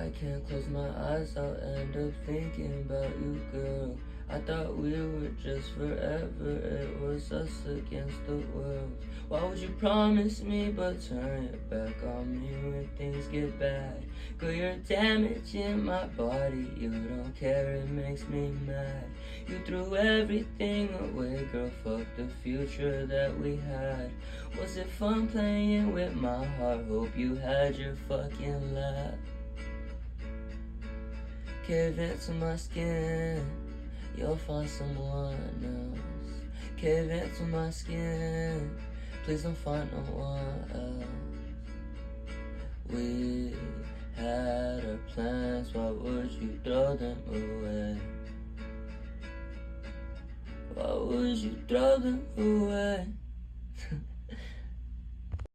I can't close my eyes, I'll end up thinking about you, girl. I thought we were just forever, it was us against the world. Why would you promise me but turn your back on me when things get bad? Girl, you're damaging my body, you don't care, it makes me mad. You threw everything away, girl, fuck the future that we had. Was it fun playing with my heart? Hope you had your fucking laugh. Cave into my skin, you'll find someone else. Cave into my skin, please don't find no one else. We had our plans, why would you throw them away? Why would you throw them away?